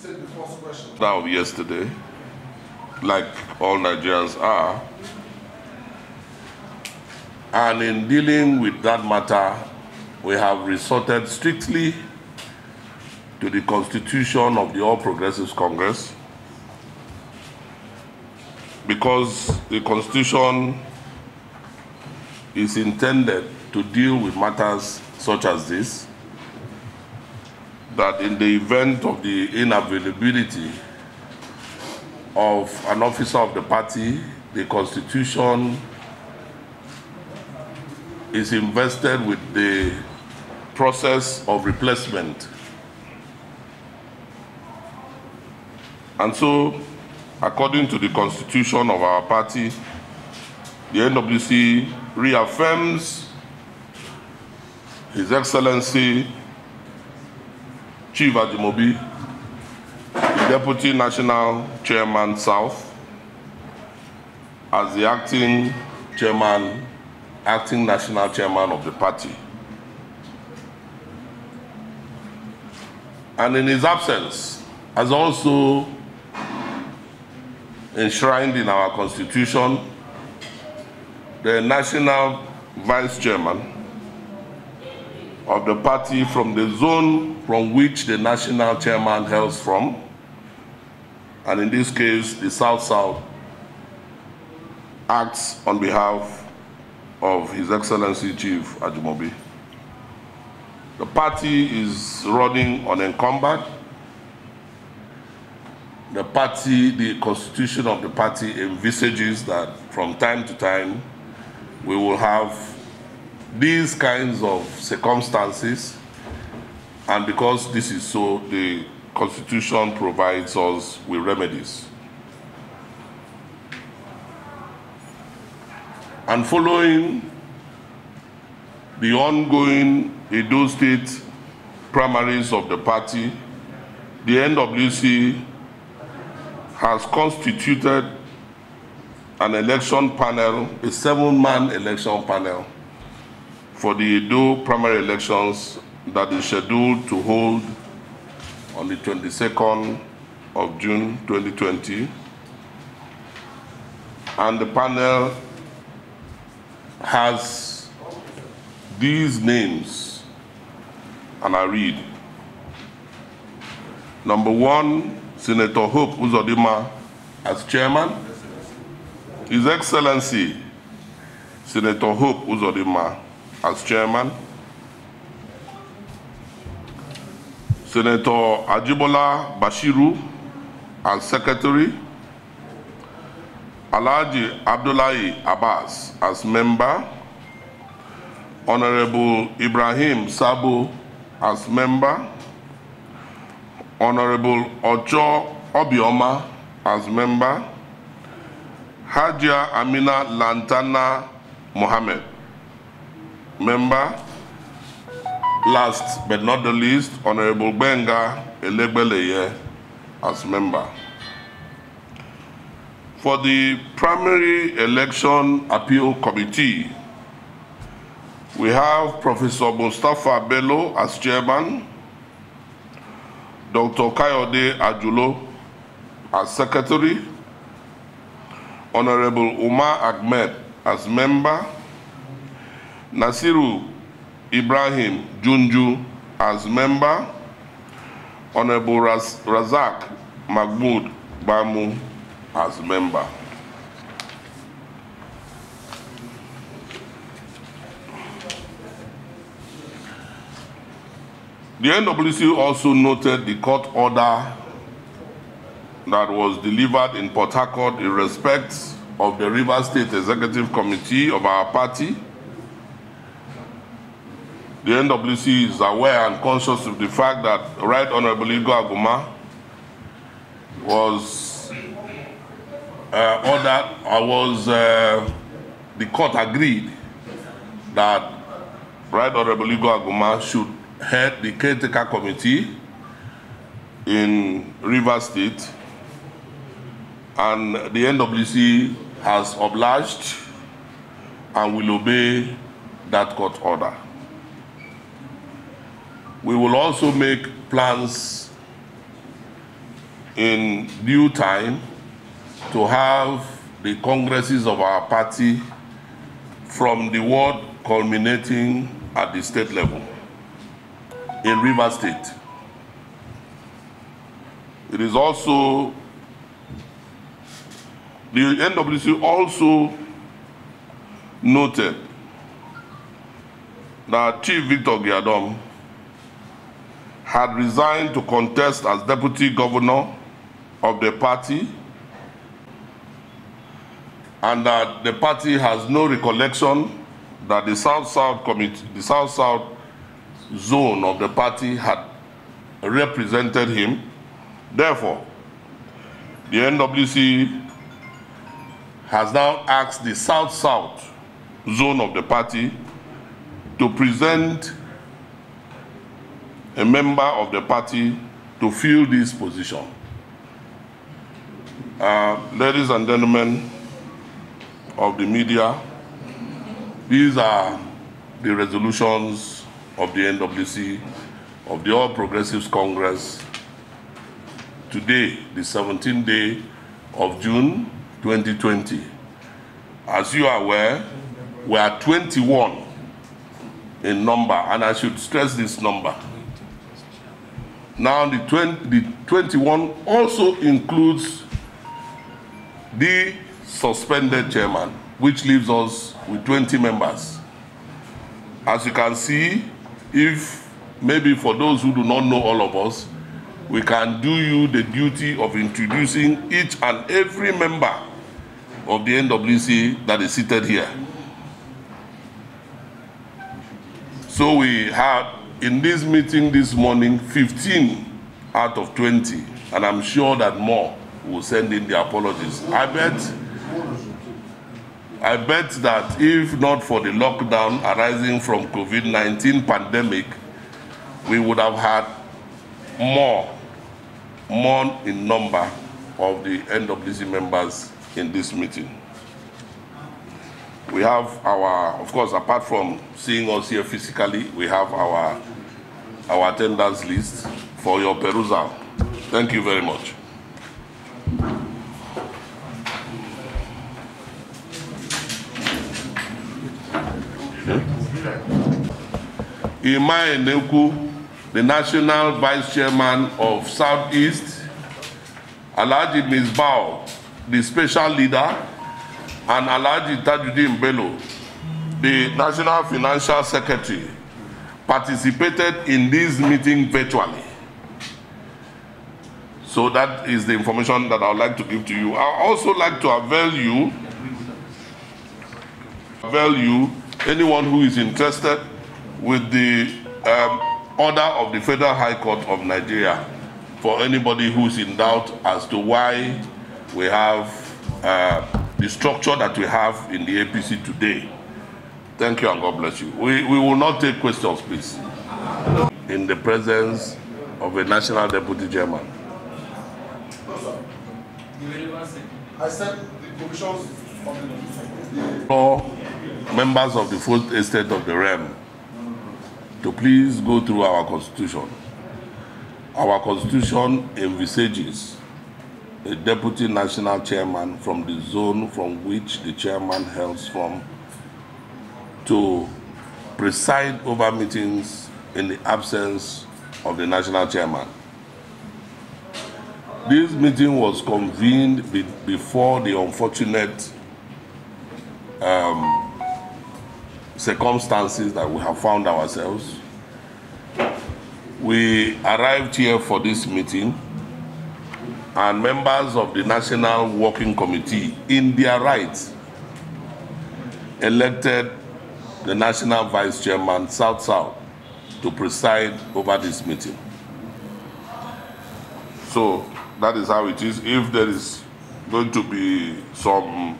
take the first question. That of yesterday, like all Nigerians are. And in dealing with that matter, we have resorted strictly to the Constitution of the All Progressives Congress, because the Constitution is intended to deal with matters such as this, that in the event of the inavailability of an officer of the party, the Constitution is invested with the process of replacement. And so, according to the Constitution of our party, the NWC reaffirms His Excellency Chief Ajimobi, the Deputy National Chairman South, as the acting national chairman of the party. And in his absence, as also enshrined in our Constitution, the national vice chairman of the party from the zone from which the national chairman hails from, and in this case, the South-South, acts on behalf of His Excellency Chief Ajimobi. The party is running unencumbered. The constitution of the party envisages that from time to time, we will have these kinds of circumstances, and because this is so, the Constitution provides us with remedies. And following the ongoing Edo State primaries of the party, the NWC has constituted an election panel, a 7-man election panel, for the Edo primary elections that is scheduled to hold on the 22nd of June 2020. And the panel has these names, and I read. Number 1, Senator Hope Uzodinma as chairman. His Excellency Senator Hope Uzodinma as chairman. Senator Ajibola Bashiru as secretary. Alhaji Abdullahi Abbas as member. Honorable Ibrahim Sabo as member. Honorable Ocho Obioma as member. Hajia Amina Lantana Mohammed, member. Last but not the least, Honorable Benga Elegbeleye as member. For the Primary Election Appeal Committee, we have Professor Mustafa Bello as chairman, Dr. Kayode Ajulo as secretary, Honorable Umar Ahmed as member, Nasiru Ibrahim Junju as member, Honorable Razak Mahmoud Bamu as member. The NWC also noted the court order that was delivered in Port Harcourt in respect of the Rivers State Executive Committee of our party. The NWC is aware and conscious of the fact that Right Honorable Igor Aguma was the court agreed that Right Honorable Igor Aguma should head the caretaker committee in Rivers State, and the NWC has obliged and will obey that court order. We will also make plans in due time to have the congresses of our party from the ward culminating at the state level in Rivers State. It is also, the NWC also noted that Chief Victor Giadom had resigned to contest as deputy governor of the party, and that the party has no recollection that the South-South committee, the South-South zone of the party had represented him. Therefore, the NWC has now asked the South-South zone of the party to present a member of the party to fill this position. Ladies and gentlemen of the media, these are the resolutions of the NWC, of the All Progressives Congress, today, the 17th day of June 2020. As you are aware, we are 21 in number, and I should stress this number. Now, the 21 also includes the suspended chairman, which leaves us with 20 members. As you can see, if maybe for those who do not know all of us, we can do you the duty of introducing each and every member of the NWC that is seated here. So we had, in this meeting this morning, 15 out of 20, and I'm sure that more will send in their apologies. I bet that if not for the lockdown arising from COVID-19 pandemic, we would have had more in number of the NWC members in this meeting. We have our, of course, apart from seeing us here physically, we have our attendance list for your perusal. Thank you very much. Imai Neku, the National Vice Chairman of Southeast, Alhaji Misbao, the Special Leader, and Alhaji Tajuddin Bello, the National Financial Secretary, participated in this meeting virtually. So that is the information that I would like to give to you. I also like to avail you, anyone who is interested, with the order of the Federal High Court of Nigeria, for anybody who's in doubt as to why we have the structure that we have in the APC today. Thank you and God bless you. We will not take questions, please. In the presence of a National Deputy Chairman. I said the commissions of the all members of the fourth estate of the realm to please go through our constitution. Our constitution envisages a deputy national chairman from the zone from which the chairman hails from to preside over meetings in the absence of the national chairman. This meeting was convened before the unfortunate circumstances that we have found ourselves. We arrived here for this meeting, and members of the National Working Committee, in their rights, elected the National Vice Chairman, South-South, to preside over this meeting. So that is how it is. If there is going to be some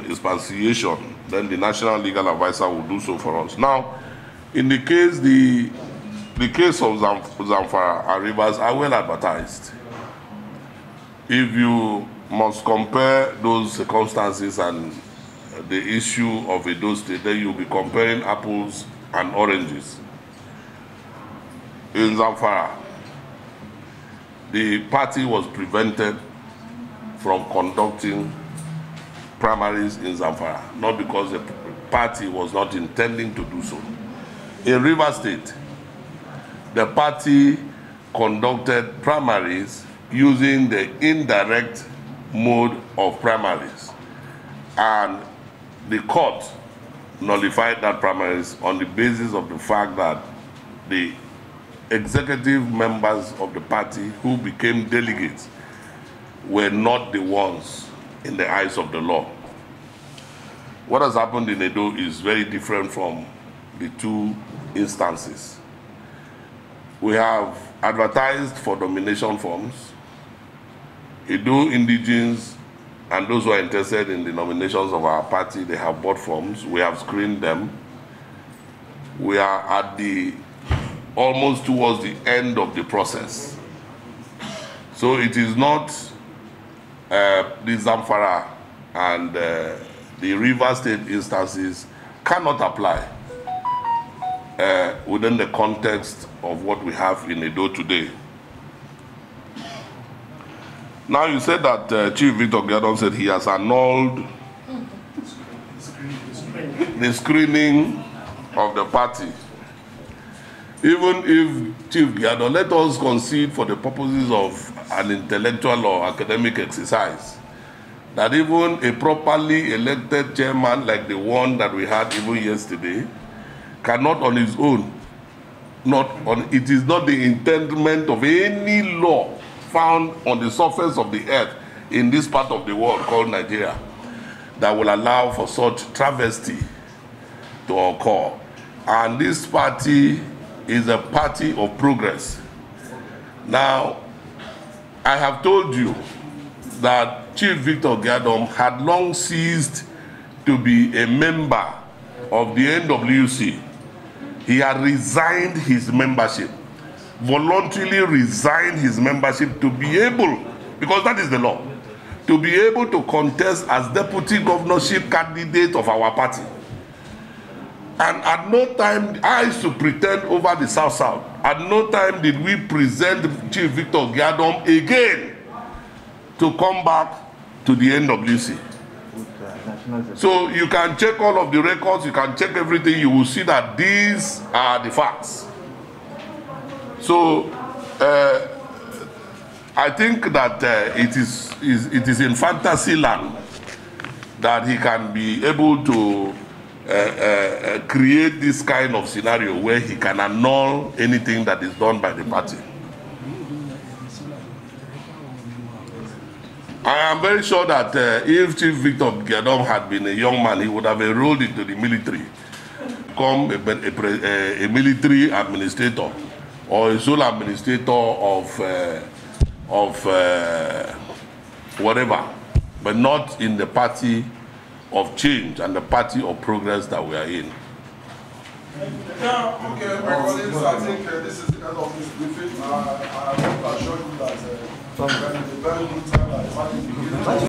expatiation, then the National Legal Advisor will do so for us. Now, in the case, the case of Zamfara and Rivers are well advertised. If you must compare those circumstances and the issue of Edo State, then you'll be comparing apples and oranges. In Zamfara, the party was prevented from conducting primaries in Zamfara, not because the party was not intending to do so. In Rivers State, the party conducted primaries using the indirect mode of primaries, and the court nullified that primaries on the basis of the fact that the executive members of the party who became delegates were not the ones in the eyes of the law. What has happened in Edo is very different from the two instances. We have advertised for nomination forms. Edo indigenes and those who are interested in the nominations of our party, they have bought forms. We have screened them. We are at the almost towards the end of the process. So it is not the Zamfara and the River State instances cannot apply within the context of what we have in Edo today. Now you said that Chief Victor Giadom said he has annulled the screening of the party. Even if Chief Giadom, let us concede for the purposes of an intellectual or academic exercise, that even a properly elected chairman like the one that we had even yesterday cannot on his own, it is not the intendment of any law found on the surface of the earth in this part of the world called Nigeria that will allow for such travesty to occur. And this party is a party of progress. Now, I have told you that Chief Victor Giadom had long ceased to be a member of the NWC. He had resigned his membership, voluntarily resigned his membership to be able, because that is the law, to be able to contest as deputy governorship candidate of our party. And at no time, I used to pretend over the South-South, at no time did we present Chief Victor Giadom again to come back to the NWC. So you can check all of the records, you can check everything, you will see that these are the facts. So I think that it is in fantasy land that he can be able to create this kind of scenario where he can annul anything that is done by the party. I am very sure that if Chief Victor Giadom had been a young man, he would have enrolled into the military, become a military administrator or a sole administrator of whatever, but not in the party of change and the party of progress that we are in. Yeah, okay, my colleagues, I think this is the end of this briefing. I want to assure you that it's a very good time that the party begins.